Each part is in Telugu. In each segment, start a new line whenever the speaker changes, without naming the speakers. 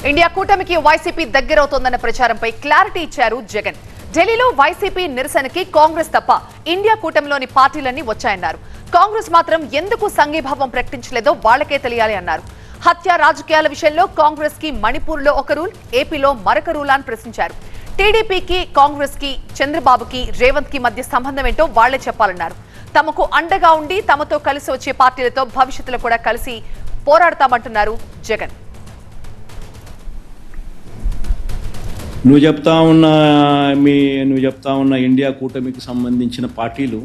ఇండియా కూటమికి వైసీపీ దగ్గరవుతోందన్న ప్రచారంపై క్లారిటీ ఇచ్చారు జగన్. ఢిల్లీలో వైసీపీ నిరసనకి కాంగ్రెస్ తప్ప ఇండియా కూటమిలోని పార్టీలన్నీ వచ్చాయన్నారు. కాంగ్రెస్ మాత్రం ఎందుకు సంఘీభావం ప్రకటించలేదో వాళ్లకే తెలియాలి అన్నారు. హత్య రాజకీయాల విషయంలో కాంగ్రెస్ కి మణిపూర్లో ఒక రూల్, ఏపీలో మరొక రూల్ అని ప్రశ్నించారు. టీడీపీకి, కాంగ్రెస్ కి, చంద్రబాబుకి, రేవంత్ కి మధ్య సంబంధం ఏంటో వాళ్లే చెప్పాలన్నారు. తమకు అండగా ఉండి తమతో కలిసి వచ్చే పార్టీలతో భవిష్యత్తులో కూడా కలిసి పోరాడతామంటున్నారు జగన్.
నువ్వు చెప్తా ఉన్న ఇండియా కూటమికి సంబంధించిన పార్టీలు,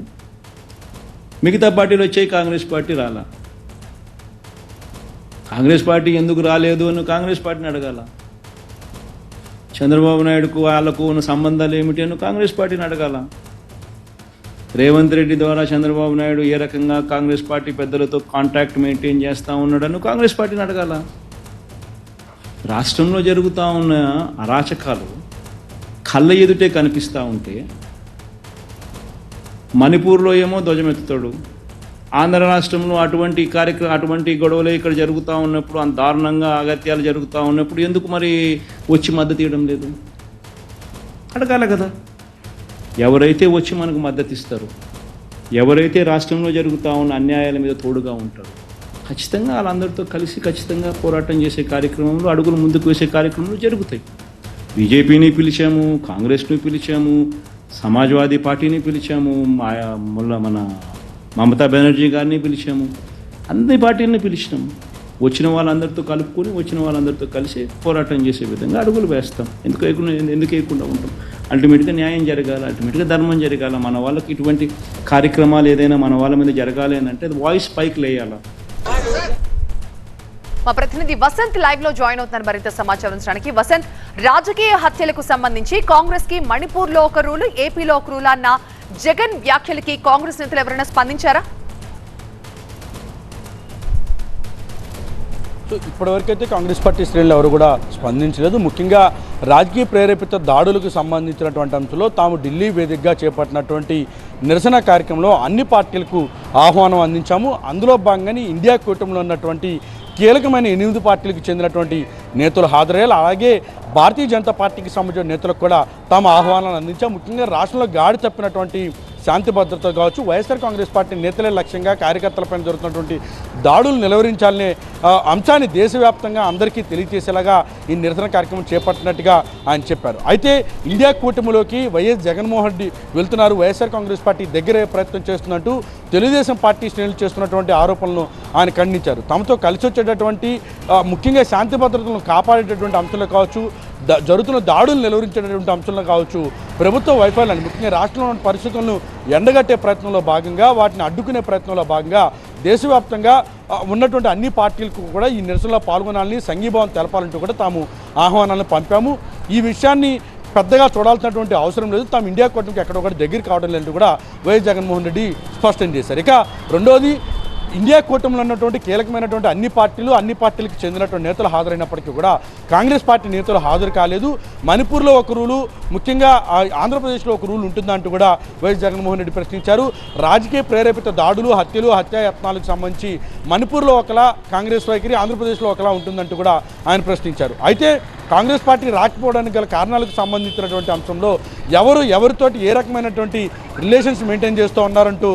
మిగతా పార్టీలు వచ్చాయి, కాంగ్రెస్ పార్టీ రాలా. కాంగ్రెస్ పార్టీ ఎందుకు రాలేదు అని కాంగ్రెస్ పార్టీని అడగాల. చంద్రబాబు నాయుడుకు వాళ్ళకు ఉన్న సంబంధాలు ఏమిటి అని కాంగ్రెస్ పార్టీని అడగాల. రేవంత్ రెడ్డి ద్వారా చంద్రబాబు నాయుడు ఏ రకంగా కాంగ్రెస్ పార్టీ పెద్దలతో కాంటాక్ట్ మెయింటైన్ చేస్తూ ఉన్నాడని కాంగ్రెస్ పార్టీని అడగాల. రాష్ట్రంలో జరుగుతూ ఉన్న అరాచకాలు కళ్ళ ఎదుటే కనిపిస్తూ ఉంటే మణిపూర్లో ఏమో ధ్వజమెత్తుతాడు, ఆంధ్ర రాష్ట్రంలో అటువంటి గొడవలు ఇక్కడ జరుగుతూ ఉన్నప్పుడు, అంత దారుణంగా అగత్యాలు జరుగుతూ ఉన్నప్పుడు ఎందుకు మరి వచ్చి మద్దతు ఇవ్వడం లేదు? అడగాల కదా. ఎవరైతే వచ్చి మనకు మద్దతు ఇస్తారో, ఎవరైతే రాష్ట్రంలో జరుగుతూ ఉన్న అన్యాయాల మీద తోడుగా ఉంటారో, ఖచ్చితంగా వాళ్ళందరితో కలిసి ఖచ్చితంగా పోరాటం చేసే కార్యక్రమంలో, అడుగులు ముందుకు వేసే కార్యక్రమాలు జరుగుతాయి. బీజేపీని పిలిచాము, కాంగ్రెస్ని పిలిచాము, సమాజ్వాదీ పార్టీని పిలిచాము, మన మమతా బెనర్జీ గారిని పిలిచాము, అన్ని పార్టీలని పిలిచినాము. వచ్చిన వాళ్ళందరితో కలుపుకొని, వచ్చిన వాళ్ళందరితో కలిసి పోరాటం చేసే విధంగా అడుగులు వేస్తాం. ఎందుకు వేయకుండా ఉంటాం? అల్టిమేట్గా న్యాయం జరగాలి, అల్టిమేట్గా ధర్మం జరగాలి. మన వాళ్ళకి ఇటువంటి కార్యక్రమాలు ఏదైనా మన వాళ్ళ మీద జరగాలి అని అంటే వాయిస్ పైకి లేయాలి.
మా ప్రతినిధి వసంత్ లైవ్ లో జాయిన్ అవుతున్నారు మరింత సమాచారం ఇచ్చడానికి. వసంత్, రాజకీయ హత్యలకు సంబంధించి కాంగ్రెస్ కి మణిపూర్ లో ఒక రూలు, ఏపీలో ఒక రూల్ అన్న జగన్ వ్యాఖ్యలకి కాంగ్రెస్ నేతలు ఎవరైనా స్పందించారా?
ఇప్పటివరకైతే కాంగ్రెస్ పార్టీ శ్రేణులు ఎవరు కూడా స్పందించలేదు. ముఖ్యంగా రాజకీయ ప్రేరేపిత దాడులకు సంబంధించినటువంటి అంశంలో తాము ఢిల్లీ వేదికగా చేపట్టినటువంటి నిరసన కార్యక్రమంలో అన్ని పార్టీలకు ఆహ్వానం అందించాము. అందులో భాగంగానే ఇండియా కూటమిలో ఉన్నటువంటి కీలకమైన 8 పార్టీలకు చెందినటువంటి నేతలు హాజరయ్యారు. అలాగే భారతీయ జనతా పార్టీకి సంబంధించిన నేతలకు కూడా తాము ఆహ్వానాలు అందించాం. ముఖ్యంగా రాష్ట్రంలో గాడి తప్పినటువంటి శాంతి భద్రత కావచ్చు, వైఎస్ఆర్ కాంగ్రెస్ పార్టీ నేతలే లక్ష్యంగా కార్యకర్తలపైన జరుగుతున్నటువంటి దాడులు నిలువరించాలనే అంశాన్ని దేశవ్యాప్తంగా అందరికీ తెలియజేసేలాగా ఈ నిరసన కార్యక్రమం చేపట్టినట్టుగా ఆయన చెప్పారు. అయితే ఇండియా కూటమిలోకి వైఎస్ జగన్మోహన్ రెడ్డి వెళ్తున్నారు, వైఎస్ఆర్ కాంగ్రెస్ పార్టీ దగ్గరే ప్రయత్నం చేస్తున్నట్టు తెలుగుదేశం పార్టీ శ్రేణులు చేస్తున్నటువంటి ఆరోపణలను ఆయన ఖండించారు. తమతో కలిసి వచ్చేటటువంటి ముఖ్యంగా శాంతి భద్రతలను కాపాడేటటువంటి అంశాలు కావచ్చు, జరుగుతున్న దాడులు నిలువరించేటటువంటి అంశాలను కావచ్చు, ప్రభుత్వ వైఫల్యాన్ని, ముఖ్యంగా రాష్ట్రంలోని పరిస్థితులను ఎండగట్టే ప్రయత్నంలో భాగంగా, వాటిని అడ్డుకునే ప్రయత్నంలో భాగంగా దేశవ్యాప్తంగా ఉన్నటువంటి అన్ని పార్టీలకు కూడా ఈ నిరసనలో పాల్గొనాలని, సంఘీభావం తెలపాలంటూ కూడా తాము ఆహ్వానాలను పంపాము. ఈ విషయాన్ని పెద్దగా చూడాల్సినటువంటి అవసరం లేదు, తాము ఇండియా కూటమికి ఎక్కడ కూడా దగ్గర కావడం లేదంటూ కూడా వైఎస్ జగన్మోహన్ రెడ్డి స్పష్టం చేశారు. ఇక రెండోది, ఇండియా కూటమిలో ఉన్నటువంటి కీలకమైనటువంటి అన్ని పార్టీలకు చెందినటువంటి నేతలు హాజరైనప్పటికీ కూడా కాంగ్రెస్ పార్టీ నేతలు హాజరు కాలేదు. మణిపూర్లో ఒక రూలు, ముఖ్యంగా ఆంధ్రప్రదేశ్లో ఒక రూల్ ఉంటుందంటూ కూడా వైఎస్ జగన్మోహన్ రెడ్డి ప్రశ్నించారు. రాజకీయ ప్రేరేపిత దాడులు, హత్యాయత్నాలకు సంబంధించి మణిపూర్లో ఒకలా కాంగ్రెస్ వైఖరి, ఆంధ్రప్రదేశ్లో ఒకలా ఉంటుందంటూ కూడా ఆయన ప్రశ్నించారు. అయితే కాంగ్రెస్ పార్టీ రాకపోవడానికి గల కారణాలకు సంబంధించినటువంటి అంశంలో ఎవరితోటి ఏ రకమైనటువంటి రిలేషన్స్ మెయింటైన్ చేస్తూ ఉన్నారంటూ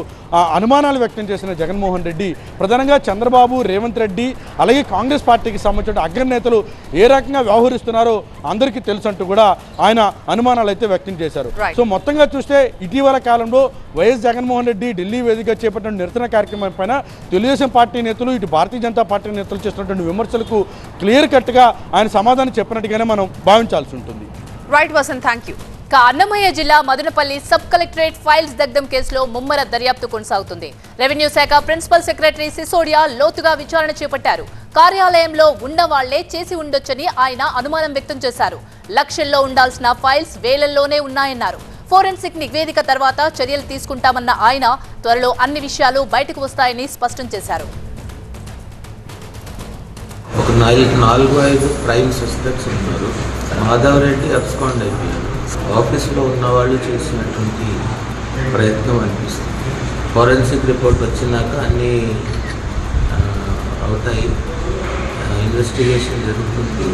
అనుమానాలు వ్యక్తం చేసిన జగన్మోహన్ రెడ్డి ప్రధానంగా చంద్రబాబు, రేవంత్ రెడ్డి, అలాగే కాంగ్రెస్ పార్టీకి సంబంధించిన అగ్రనేతలు ఏ రకంగా వ్యవహరిస్తున్నారో అందరికీ తెలుసు అంటూ కూడా ఆయన అనుమానాలు అయితే వ్యక్తం చేశారు. సో మొత్తంగా చూస్తే ఇటీవల కాలంలో వైఎస్ జగన్మోహన్ రెడ్డి ఢిల్లీ వేదికగా చేపట్టిన నిరసన కార్యక్రమం పైన తెలుగుదేశం పార్టీ నేతలు, ఇటు భారతీయ జనతా పార్టీ నేతలు చేస్తున్నటువంటి విమర్శలకు క్లియర్ కట్గా ఆయన సమాధానం చెప్పినట్టుగానే మనం భావించాల్సి ఉంటుంది.
Right Vasanth, thank you.
Annamayya జిల్లా మదనపల్లి సబ్ కలెక్టరేట్ ఫైల్స్ దగ్ధం కేసులో ముమ్మర దర్యాప్తు కొనసాగుతుంది. రెవెన్యూ శాఖ ప్రిన్సిపల్ సెక్రటరీ సిసోడియా లోతుగా విచారణ చేపట్టారు. కార్యాలయంలో ఉన్న వాళ్లే చేసి ఉండొచ్చని ఆయన అనుమానం వ్యక్తం చేశారు. లక్షల్లో ఉండాల్సిన ఫైల్స్ వేలల్లోనే ఉన్నాయన్నారు. ఫోరెన్సిక్ నివేదిక తర్వాత చర్యలు తీసుకుంటామన్న ఆయన త్వరలో అన్ని విషయాలు బయటకు వస్తాయని స్పష్టం చేశారు.
ఒక 4-5 క్రైమ్ సస్పెక్ట్స్ ఉన్నారు. మాధవరెడ్డి అబ్స్కాండ్ అయిపోయారు. ఆఫీస్లో ఉన్నవాళ్ళు చేసినటువంటి ప్రయత్నం అనిపిస్తుంది. ఫోరెన్సిక్ రిపోర్ట్ వచ్చినాక అన్నీ అవుతాయి. ఇన్వెస్టిగేషన్ జరుగుతుంది,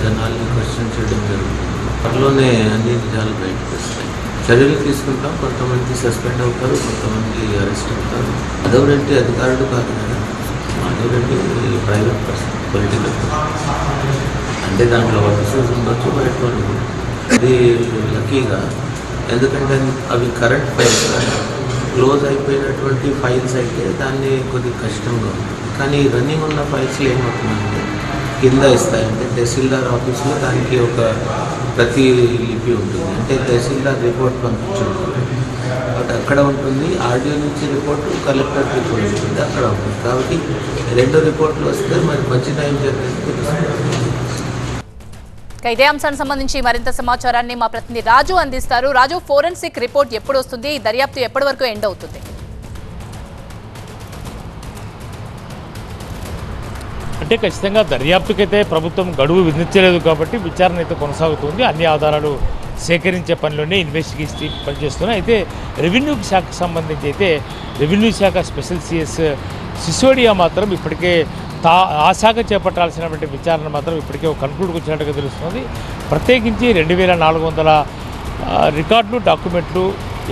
జనాల్ని క్వశ్చన్ చేయడం జరుగుతుంది. త్వరలోనే అన్ని నిజాలు బయటకు వస్తాయి. చర్యలు తీసుకుంటాం. కొంతమంది సస్పెండ్ అవుతారు, కొంతమంది అరెస్ట్ అవుతారు. మాధవరెడ్డి అధికారుడు కాదు కదా, మాధవరెడ్డి ప్రైవేట్ పర్సన్, పొలిటికల్ అంటే దాంట్లో ఆఫీసర్స్ ఉండొచ్చు, బయట వాళ్ళు కూడా. అది లక్కీగా, ఎందుకంటే అవి కరెంట్ ఫైల్స్, క్లోజ్ అయిపోయినటువంటి ఫైల్స్ అయితే దాన్ని కొద్దిగా కష్టంగా ఉంటుంది. కానీ రన్నింగ్ ఉన్న ఫైల్స్లో ఏమవుతుందంటే కింద ఇస్తాయంటే తహసీల్దార్ ఆఫీస్లో దానికి ఒక ప్రతిలిపి ఉంటుంది. అంటే తహసీల్దార్ రిపోర్ట్ పంపించుంటుంది, బట్ అక్కడ ఉంటుంది. ఆర్డీఓ నుంచి రిపోర్టు, కలెక్టర్ రిపోర్ట్ ఉంటుంది, అక్కడ ఉంటుంది. కాబట్టి 2 రిపోర్ట్లు వస్తే మరి మంచి టైం జరిగింది తెలుస్తుంది.
ఇదే అంశానికి సంబంధించి మరింత సమాచారాన్ని మా ప్రతినిధి రాజు అందిస్తారు. రాజు, ఫోరెన్సిక్ రిపోర్ట్ ఎప్పుడు వస్తుంది? ఈ దర్యాప్తు ఎప్పటి వరకు ఎండ్ అవుతుంది?
అంటే ఖచ్చితంగా దర్యాప్తుకైతే ప్రభుత్వం గడువు విధించలేదు కాబట్టి విచారణ అయితే కొనసాగుతుంది. అన్ని ఆధారాలు సేకరించే పనిలోనే ఇన్వెస్టిగేషన్ పనిచేస్తున్నాయి. అయితే రెవెన్యూ శాఖకు సంబంధించి అయితే రెవెన్యూ శాఖ స్పెషల్ సిఎస్ సిసోడియా మాత్రం ఇప్పటికే ఆ శాఖ చేపట్టాల్సినటువంటి విచారణ మాత్రం ఇప్పటికే ఒక కన్క్లూడ్కి వచ్చినట్టుగా తెలుస్తుంది. ప్రత్యేకించి 2400 రికార్డులు, డాక్యుమెంట్లు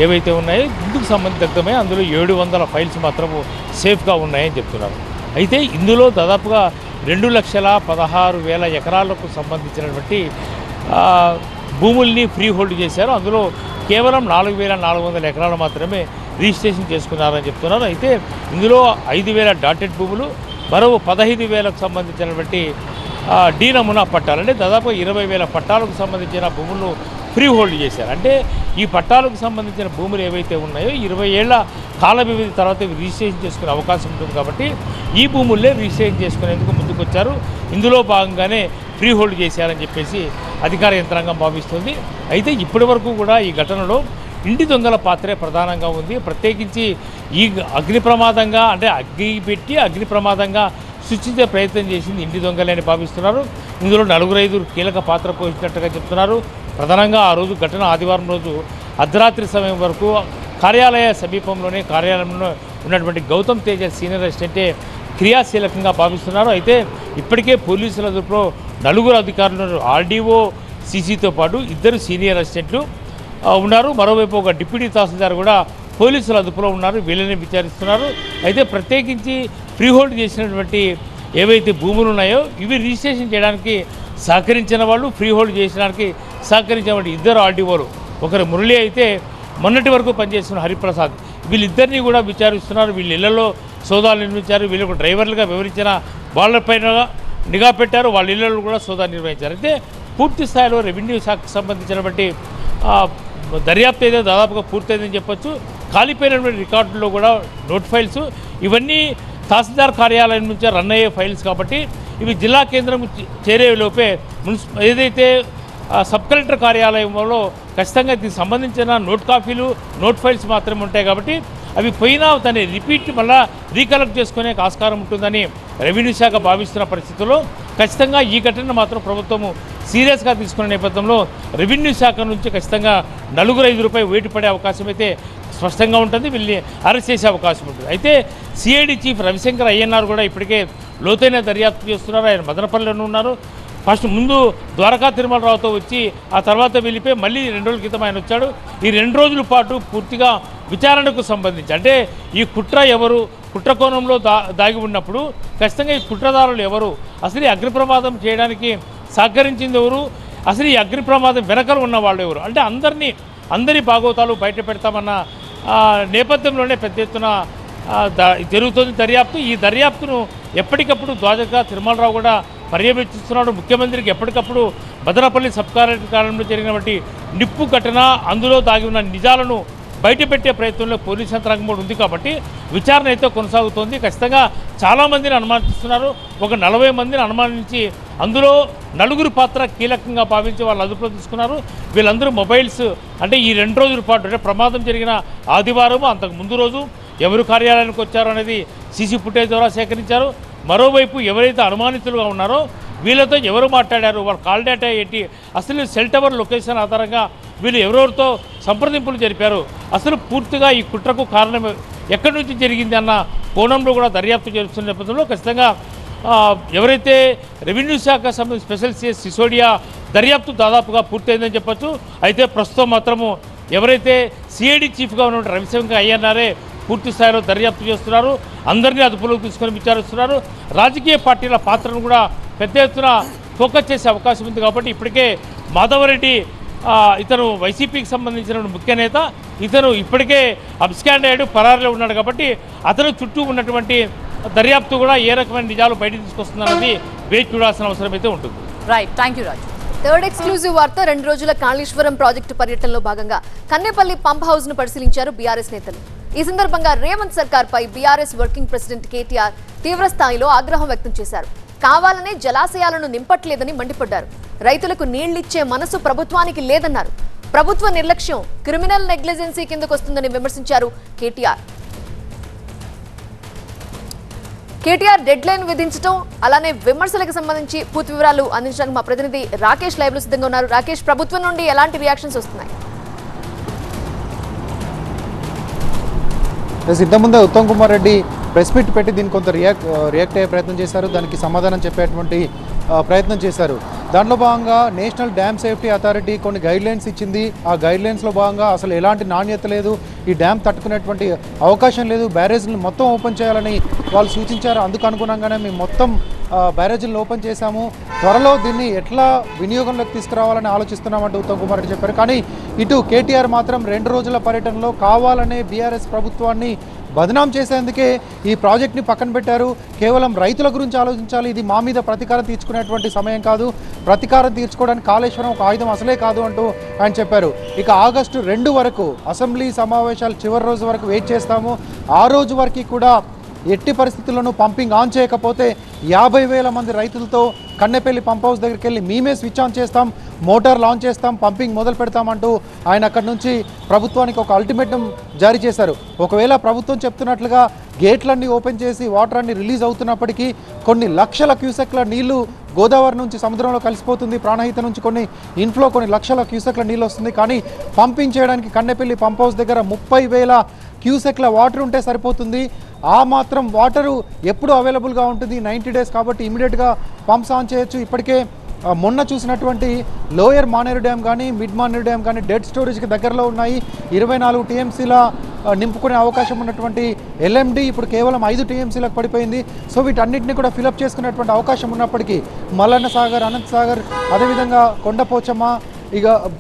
ఏవైతే ఉన్నాయో ఇందుకు సంబంధితమై అందులో 700 ఫైల్స్ మాత్రము సేఫ్గా ఉన్నాయని చెప్తున్నారు. అయితే ఇందులో దాదాపుగా 2,16,000 ఎకరాలకు సంబంధించినటువంటి భూముల్ని ఫ్రీ హోల్డ్ చేశారు. అందులో కేవలం 4,400 ఎకరాలు మాత్రమే రిజిస్ట్రేషన్ చేసుకున్నారని చెప్తున్నారు. అయితే ఇందులో 5,000 డాటెడ్ భూములు, మరో 15,000కు సంబంధించినటువంటి డి నమూనా పట్టాలు, అంటే దాదాపు 20,000 పట్టాలకు సంబంధించిన భూములను ఫ్రీ హోల్డ్ చేశారు. అంటే ఈ పట్టాలకు సంబంధించిన భూములు ఏవైతే ఉన్నాయో 20 ఏళ్ల కాల వ్యవధి తర్వాత రిజిస్ట్రేషన్ చేసుకునే అవకాశం ఉంటుంది. కాబట్టి ఈ భూముల్లే రిజిస్ట్రేషన్ చేసుకునేందుకు ముందుకు వచ్చారు. ఇందులో భాగంగానే ఫ్రీ హోల్డ్ చేశారని చెప్పేసి అధికార యంత్రాంగం భావిస్తుంది. అయితే ఇప్పటి వరకు కూడా ఈ ఘటనలో ఇంటి దొంగల పాత్రే ప్రధానంగా ఉంది. ప్రత్యేకించి ఈ అగ్ని ప్రమాదంగా, అంటే అగ్ని ప్రమాదంగా సృష్టించే ప్రయత్నం చేసింది ఇంటి దొంగలని భావిస్తున్నారు. ఇందులో 4-5 కీలక పాత్ర పోషించినట్టుగా చెప్తున్నారు. ప్రధానంగా ఆ రోజు ఘటన ఆదివారం రోజు అర్ధరాత్రి సమయం వరకు కార్యాలయ సమీపంలోనే కార్యాలయంలో ఉన్నటువంటి గౌతమ్ తేజ సీనియర్ అసిస్టెంటే క్రియాశీలకంగా భావిస్తున్నారు. అయితే ఇప్పటికే పోలీసుల అదుపులో 4 అధికారులు, ఆర్డీఓ, సీసీతో పాటు 2 సీనియర్ అసిస్టెంట్లు ఉన్నారు. మరోవైపు ఒక డిప్యూటీ తహసీల్దార్ కూడా పోలీసుల అదుపులో ఉన్నారు. వీళ్ళని విచారిస్తున్నారు. అయితే ప్రత్యేకించి ఫ్రీ హోల్డ్ చేసినటువంటి ఏవైతే భూములు ఉన్నాయో ఇవి రిజిస్ట్రేషన్ చేయడానికి సహకరించిన వాళ్ళు, ఫ్రీ హోల్డ్ చేయడానికి సహకరించినటువంటి 2 ఆర్డీఓలు, ఒకరు మురళి అయితే మొన్నటి వరకు పనిచేస్తున్న హరిప్రసాద్, వీళ్ళిద్దరినీ కూడా విచారిస్తున్నారు. వీళ్ళ ఇళ్లలో సోదాలు నిర్వహించారు. వీళ్ళకు డ్రైవర్లుగా వివరించిన వాళ్ళపైన నిఘా పెట్టారు. వాళ్ళ ఇళ్లలో కూడా సోదాలు నిర్వహించారు. అయితే పూర్తి స్థాయిలో రెవెన్యూ శాఖకు సంబంధించినటువంటి దర్యాప్తు అయితే దాదాపుగా పూర్తయిందని చెప్పొచ్చు. కాలిపోయినటువంటి రికార్డుల్లో కూడా నోట్ ఫైల్స్, ఇవన్నీ తహసీల్దార్ కార్యాలయం నుంచి రన్ అయ్యే ఫైల్స్ కాబట్టి ఇవి జిల్లా కేంద్రం చేరే లోపే ఏదైతే సబ్ కలెక్టర్ కార్యాలయంలో ఖచ్చితంగా దీనికి సంబంధించిన నోట్ ఫైల్స్ మాత్రమే ఉంటాయి. కాబట్టి అవి పోయినా దాన్ని రిపీట్ మళ్ళీ రీకలెక్ట్ చేసుకునే ఆస్కారం ఉంటుందని రెవెన్యూ శాఖ భావిస్తున్న పరిస్థితుల్లో ఖచ్చితంగా ఈ ఘటన మాత్రం ప్రభుత్వము సీరియస్గా తీసుకున్న నేపథ్యంలో రెవెన్యూ శాఖ నుంచి ఖచ్చితంగా 4-5 వేటు పడే అవకాశం అయితే స్పష్టంగా ఉంటుంది. వీళ్ళని అరెస్ట్ చేసే అవకాశం ఉంటుంది. అయితే సిఐడి చీఫ్ రవిశంకర్ అయ్యన్నార్ కూడా ఇప్పటికే లోతైన దర్యాప్తు చేస్తున్నారు. ఆయన మదనపల్లిలోనే ఉన్నారు. ఫస్ట్ ముందు ద్వారకా తిరుమలరావుతో వచ్చి ఆ తర్వాత వెళ్ళిపోయి మళ్ళీ 2 రోజుల క్రితం ఆయన వచ్చాడు. ఈ 2 రోజుల పాటు పూర్తిగా విచారణకు సంబంధించి, అంటే ఈ కుట్ర ఎవరు, కుట్ర కోణంలో దాగి ఉన్నప్పుడు ఖచ్చితంగా ఈ కుట్రదారులు ఎవరు, అసలు ఈ అగ్ని ప్రమాదం చేయడానికి సహకరించింది ఎవరు, అసలు ఈ అగ్ని ప్రమాదం వెనకల ఉన్న వాళ్ళు ఎవరు, అంటే అందరి భాగవతాలు బయట పెడతామన్న నేపథ్యంలోనే పెద్ద ఎత్తున జరుగుతుంది దర్యాప్తు. ఈ దర్యాప్తును ఎప్పటికప్పుడు ద్వారకా తిరుమలరావు కూడా పర్యవేక్షిస్తున్నాడు. ముఖ్యమంత్రికి ఎప్పటికప్పుడు మదనపల్లి సబ్ కలెక్టర్ కార్యాలయంలో జరిగినటువంటి నిప్పు ఘటన, అందులో దాగి ఉన్న నిజాలను బయటపెట్టే ప్రయత్నంలో పోలీస్ యంత్రాంగం కూడా ఉంది. కాబట్టి విచారణ అయితే కొనసాగుతోంది. ఖచ్చితంగా చాలామందిని అనుమానిస్తున్నారు. ఒక 40 మందిని అనుమానించి అందులో 4 పాత్ర కీలకంగా భావించి వాళ్ళు అదుపులో తీసుకున్నారు. వీళ్ళందరూ మొబైల్స్, అంటే ఈ 2 రోజుల పాటు, అంటే ప్రమాదం జరిగిన ఆదివారం అంతకు ముందు రోజు ఎవరు కార్యాలయానికి వచ్చారో అనేది సీసీ ఫుటేజ్ ద్వారా సేకరించారు. మరోవైపు ఎవరైతే అనుమానితులుగా ఉన్నారో వీళ్ళతో ఎవరు మాట్లాడారు, వాళ్ళ కాల్ డేటా ఏంటి, అసలు సెల్ టవర్ లొకేషన్ ఆధారంగా వీళ్ళు ఎవరెవరితో సంప్రదింపులు జరిపారు, అసలు పూర్తిగా ఈ కుట్రకు కారణం ఎక్కడి నుంచి జరిగింది అన్న కోణంలో కూడా దర్యాప్తు చేస్తున్న నేపథ్యంలో ఖచ్చితంగా ఎవరైతే రెవెన్యూ శాఖ సంబంధించి స్పెషల్ సిఎస్ సిసోడియా దర్యాప్తు దాదాపుగా పూర్తయిందని చెప్పొచ్చు. అయితే ప్రస్తుతం మాత్రము ఎవరైతే సిఐడి చీఫ్గా ఉన్న రవిశంకర్ అయ్యన్నారే పూర్తి స్థాయిలో దర్యాప్తు చేస్తున్నారు. అందరినీ అదుపులోకి తీసుకొని విచారిస్తున్నారు. రాజకీయ పార్టీల పాత్రను కూడా పెద్ద ఎత్తున ఫోకస్ చేసే అవకాశం ఉంది. కాబట్టి ఇప్పటికే మాధవరెడ్డి ఇతను వైసీపీకి సంబంధించిన ముఖ్య నేత, ఇతను ఇప్పటికే అబ్స్కాండ్ అయ్యాడు, పరారులో ఉన్నాడు. కాబట్టి అతను చుట్టూ ఉన్నటువంటి దర్యాప్తు కూడా ఏ రకమైన నిజాలు బయటకు తీసుకొస్తుందన్నది వేచి చూడాల్సిన అవసరం అయితే ఉంటుంది.
Right, thank you Raju.
Third exclusive వార్త 2 రోజుల కాళేశ్వరం ప్రాజెక్టు పర్యటనలో భాగంగా కన్నెపల్లి పంప్ హౌస్ ను పరిశీలించారు బీఆర్ఎస్ నేతలు. ఈ సందర్భంగా రేవంత్ సర్కార్ పై బీఆర్ఎస్ వర్కింగ్ ప్రెసిడెంట్ కేటీఆర్ తీవ్ర స్థాయిలో ఆగ్రహం వ్యక్తం చేశారు. కావాలనే జలాశయాలను నింపట్లేదని మండిపడ్డారు. రైతులకు నీళ్లిచ్చే మనసు ప్రభుత్వానికి లేదన్నారు. ప్రభుత్వ నిర్లక్ష్యం క్రిమినల్ నెగ్లిజెన్సీ కిందకొస్తుందని విమర్శించారు కేటీఆర్. కేటీఆర్ డెడ్ లైన్ విధించడం, అలానే విమర్శలకు సంబంధించి పూర్తి వివరాలు అందించడానికి మా ప్రతినిధి రాకేష్ లైవ్ లో సిద్ధంగా ఉన్నారు. రాకేష్, ప్రభుత్వం నుండి ఎలాంటి రియాక్షన్స్ వస్తున్నాయి?
ఇంతకుముందే ఉత్తమ్ కుమార్ రెడ్డి ప్రెస్ మీట్ పెట్టి దీన్ని కొంత రియాక్ట్ అయ్యే ప్రయత్నం చేశారు. దానికి సమాధానం చెప్పేటువంటి ప్రయత్నం చేశారు. దాంట్లో భాగంగా నేషనల్ డ్యామ్ సేఫ్టీ అథారిటీ కొన్ని గైడ్లైన్స్ ఇచ్చింది. ఆ గైడ్లైన్స్లో భాగంగా అసలు ఎలాంటి నాణ్యత లేదు, ఈ డ్యామ్ తట్టుకునేటువంటి అవకాశం లేదు, బ్యారేజ్లను మొత్తం ఓపెన్ చేయాలని వాళ్ళు సూచించారు. అందుకు అనుగుణంగానే మేము మొత్తం బ్యారేజీలను ఓపెన్ చేశాము. త్వరలో దీన్ని ఎట్లా వినియోగంలోకి తీసుకురావాలని ఆలోచిస్తున్నామంటూ ఉత్తమ్ కుమార్ రెడ్డి చెప్పారు. కానీ ఇటు కేటీఆర్ మాత్రం 2 రోజుల పర్యటనలో కావాలనే బీఆర్ఎస్ ప్రభుత్వాన్ని బదనాం చేసేందుకే ఈ ప్రాజెక్ట్ని పక్కన పెట్టారు. కేవలం రైతుల గురించి ఆలోచించాలి, ఇది మా మీద ప్రతీకారం తీర్చుకునేటువంటి సమయం కాదు, ప్రతీకారం తీర్చుకోవడానికి కాళేశ్వరం ఒక ఆయుధం అసలే కాదు అంటూ ఆయన చెప్పారు. ఇక ఆగస్టు 2 వరకు అసెంబ్లీ సమావేశాలు చివరి రోజు వరకు వెయిట్ చేస్తాము. ఆ రోజు వరకు కూడా ఎట్టి పరిస్థితుల్లోనూ పంపింగ్ ఆన్ చేయకపోతే 50,000 మంది రైతులతో కన్నెపల్లి పంప్ హౌస్ దగ్గరికి వెళ్ళి మేమే స్విచ్ ఆన్ చేస్తాం, మోటార్ లాంచ్ చేస్తాం, పంపింగ్ మొదలు పెడతామంటూ ఆయన అక్కడి నుంచి ప్రభుత్వానికి ఒక అల్టిమేటం జారీ చేశారు. ఒకవేళ ప్రభుత్వం చెప్తున్నట్లుగా గేట్లన్నీ ఓపెన్ చేసి వాటర్ అన్ని రిలీజ్ అవుతున్నప్పటికీ కొన్ని లక్షల క్యూసెక్ల నీళ్లు గోదావరి నుంచి సముద్రంలో కలిసిపోతుంది. ప్రాణహిత నుంచి కొన్ని ఇన్ఫ్లో కొన్ని లక్షల క్యూసెక్ల నీళ్ళు వస్తుంది. కానీ పంపింగ్ చేయడానికి కన్నెపల్లి పంప్ హౌస్ దగ్గర 30,000 క్యూసెక్ల వాటర్ ఉంటే సరిపోతుంది. ఆ మాత్రం వాటరు ఎప్పుడు అవైలబుల్గా ఉంటుంది, 90 డేస్ కాబట్టి ఇమీడియట్గా పంప్స్ ఆన్ చేయొచ్చు. ఇప్పటికే మొన్న చూసినటువంటి లోయర్ మానేరు డ్యామ్ కానీ మిడ్ మానేరు డ్యామ్ కానీ డెడ్ స్టోరేజ్కి దగ్గరలో ఉన్నాయి. 24 టీఎంసీల నింపుకునే అవకాశం ఉన్నటువంటి ఎల్ఎండి ఇప్పుడు కేవలం 5 టీఎంసీలకు పడిపోయింది. సో వీటన్నిటిని కూడా ఫిలప్ చేసుకునేటువంటి అవకాశం ఉన్నప్పటికీ మల్లన్న సాగర్, అనంత్ సాగర్, అదేవిధంగా కొండపోచమ్మ,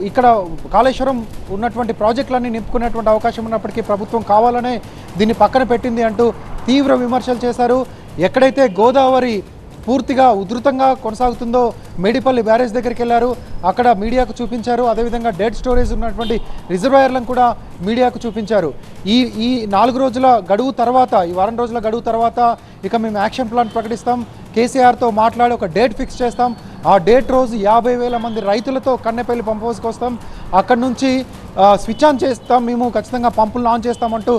ఇక్కడ కాళేశ్వరం ఉన్నటువంటి ప్రాజెక్టులన్నీ నింపుకునేటువంటి అవకాశం ఉన్నప్పటికీ ప్రభుత్వం కావాలనే దీన్ని పక్కన పెట్టింది అంటూ తీవ్ర విమర్శలు చేశారు. ఎక్కడైతే గోదావరి పూర్తిగా ఉధృతంగా కొనసాగుతుందో మేడిపల్లి బ్యారేజ్ దగ్గరికి వెళ్ళారు, అక్కడ మీడియాకు చూపించారు. అదేవిధంగా డెడ్ స్టోరేజ్ ఉన్నటువంటి రిజర్వాయర్లను కూడా మీడియాకు చూపించారు. ఈ 4 రోజుల గడువు తర్వాత, ఈ వారం రోజుల గడువు తర్వాత ఇక మేము యాక్షన్ ప్లాన్ ప్రకటిస్తాం, కేసీఆర్తో మాట్లాడి ఒక డేట్ ఫిక్స్ చేస్తాం. ఆ డేట్ రోజు 50,000 మంది రైతులతో కన్నెపల్లి పంప్ హౌస్కి వస్తాం, అక్కడి నుంచి స్విచ్ ఆన్ చేస్తాం, మేము ఖచ్చితంగా పంపులను ఆన్ చేస్తామంటూ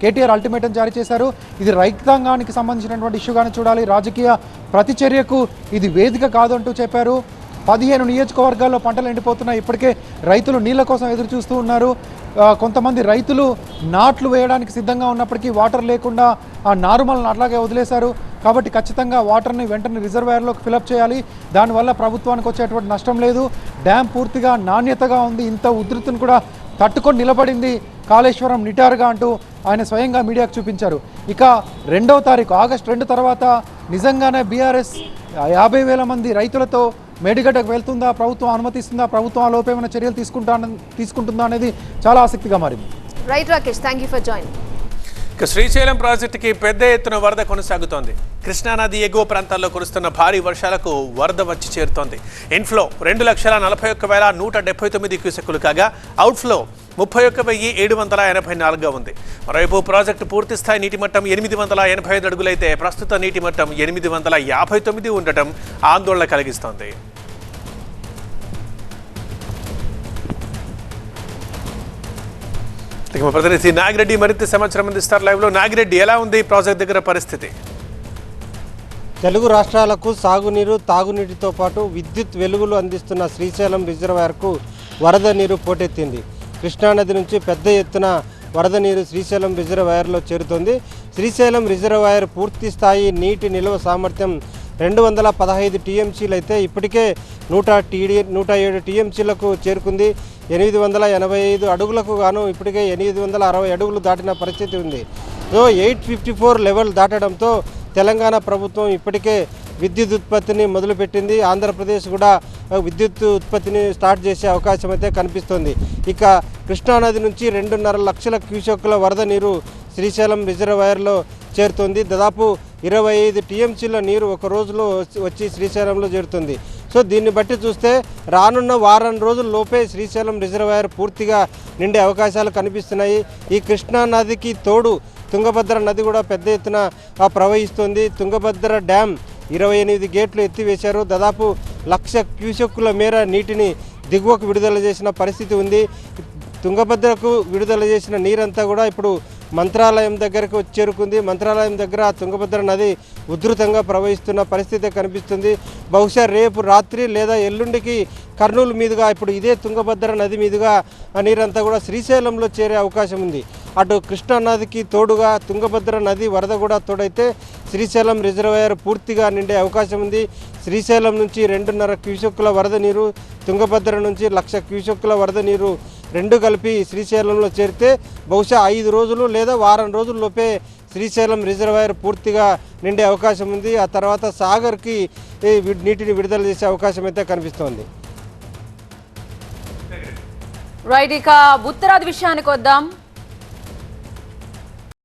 కేటీఆర్ అల్టిమేటం జారీ చేశారు. ఇది రైతాంగానికి సంబంధించినటువంటి ఇష్యూగానే చూడాలి, రాజకీయ ప్రతిచర్యకు ఇది వేదిక కాదు అంటూ చెప్పారు. 15 నియోజకవర్గాల్లో పంటలు ఎండిపోతున్నాయి. ఇప్పటికే రైతులు నీళ్ల కోసం ఎదురు చూస్తూ ఉన్నారు. కొంతమంది రైతులు నాట్లు వేయడానికి సిద్ధంగా ఉన్నప్పటికీ వాటర్ లేకుండా ఆ నారుమలను అట్లాగే వదిలేశారు. కాబట్టి ఖచ్చితంగా వాటర్ని వెంటనే రిజర్వాయర్లోకి ఫిలప్ చేయాలి. దానివల్ల ప్రభుత్వానికి వచ్చేటువంటి నష్టం లేదు. డ్యామ్ పూర్తిగా నాణ్యతగా ఉంది, ఇంత ఉధృతిని కూడా తట్టుకొని నిలబడింది కాళేశ్వరం నిటారుగా అంటూ ఆయన స్వయంగా మీడియాకు చూపించారు. ఇక 2వ తారీఖు ఆగస్టు 2 తర్వాత నిజంగానే బీఆర్ఎస్ 50,000 మంది రైతులతో మేడిగడ్డకు వెళ్తుందా, ప్రభుత్వం అనుమతిస్తుందా, ప్రభుత్వం ఆలోపు ఏమైనా చర్యలు తీసుకుంటుందా అనేది చాలా ఆసక్తిగా మారింది.
Right Rakesh, thank you for join.
ఇక శ్రీశైలం ప్రాజెక్టుకి పెద్ద ఎత్తున వరద కొనసాగుతోంది. కృష్ణానది ఎగువ ప్రాంతాల్లో కురుస్తున్న భారీ వర్షాలకు వరద వచ్చి చేరుతోంది. ఇన్ఫ్లో 2,41,179 క్యూసెక్కులు కాగా అవుట్ఫ్లో 31,784గా ఉంది. మరోవైపు ప్రాజెక్టు పూర్తిస్థాయి నీటి మట్టం 885 అడుగులైతే ప్రస్తుత నీటి మట్టం 859 ఉండటం ఆందోళన కలిగిస్తోంది. మా ప్రతినిధి నాగిరెడ్డి మరింత సమాచారం అందిస్తారు లైవ్లో. నాగిరెడ్డి, ఎలా ఉంది ప్రాజెక్ట్ దగ్గర పరిస్థితి?
తెలుగు రాష్ట్రాలకు సాగునీరు, తాగునీటితో పాటు విద్యుత్ వెలుగులు అందిస్తున్న శ్రీశైలం రిజర్వాయర్కు వరద నీరు పోటెత్తింది. కృష్ణానది నుంచి పెద్ద ఎత్తున వరద నీరు శ్రీశైలం రిజర్వాయర్లో చేరుతోంది. శ్రీశైలం రిజర్వాయర్ పూర్తి స్థాయి నీటి నిల్వ సామర్థ్యం 215 టీఎంసీలు అయితే ఇప్పటికే 107 టీఎంసీలకు చేరుకుంది. 885 అడుగులకు గాను ఇప్పటికే 860 అడుగులు దాటిన పరిస్థితి ఉంది. సో 854 లెవెల్ దాటడంతో తెలంగాణ ప్రభుత్వం ఇప్పటికే విద్యుత్ ఉత్పత్తిని మొదలుపెట్టింది. ఆంధ్రప్రదేశ్ కూడా విద్యుత్ ఉత్పత్తిని స్టార్ట్ చేసే అవకాశం అయితే కనిపిస్తోంది. ఇక కృష్ణానది నుంచి 2.5 లక్షల క్యూసెక్కుల వరద నీరు శ్రీశైలం రిజర్వాయర్లో చేరుతుంది. దాదాపు 25 టీఎంసీల నీరు ఒక రోజులో వచ్చి శ్రీశైలంలో చేరుతుంది. సో దీన్ని బట్టి చూస్తే రానున్న వారం రోజుల లోపే శ్రీశైలం రిజర్వాయర్ పూర్తిగా నిండే అవకాశాలు కనిపిస్తున్నాయి. ఈ కృష్ణా నదికి తోడు తుంగభద్ర నది కూడా పెద్ద ఎత్తున ప్రవహిస్తుంది. తుంగభద్ర డ్యామ్ 28 గేట్లు ఎత్తివేశారు. దాదాపు 1,00,000 క్యూసెక్కుల మేర నీటిని దిగువకు విడుదల చేసిన పరిస్థితి ఉంది. తుంగభద్రకు విడుదల చేసిన నీరంతా కూడా ఇప్పుడు మంత్రాలయం దగ్గరకు చేరుకుంది. మంత్రాలయం దగ్గర తుంగభద్ర నది ఉధృతంగా ప్రవహిస్తున్న పరిస్థితి కనిపిస్తుంది. బహుశా రేపు రాత్రి లేదా ఎల్లుండికి కర్నూలు మీదుగా ఇప్పుడు ఇదే తుంగభద్ర నది మీదుగా ఆ నీరంతా కూడా శ్రీశైలంలో చేరే అవకాశం ఉంది. అటు కృష్ణా నదికి తోడుగా తుంగభద్ర నది వరద కూడా తోడైతే శ్రీశైలం రిజర్వాయర్ పూర్తిగా నిండే అవకాశం ఉంది. శ్రీశైలం నుంచి 2.5 క్యూసెక్కుల వరద నీరు, తుంగభద్ర నుంచి 1,00,000 క్యూసెక్కుల వరద నీరు రెండు కలిపి శ్రీశైలంలో చేరితే బహుశా 5 రోజులు లేదా వారం రోజుల్లోపే శ్రీశైలం రిజర్వాయర్ పూర్తిగా నిండే అవకాశం ఉంది. ఆ తర్వాత సాగర్కి నీటిని విడుదల చేసే అవకాశం అయితే కనిపిస్తోంది.
రైట్, ఇక ఉత్తరాది విషయానికి వద్దాం.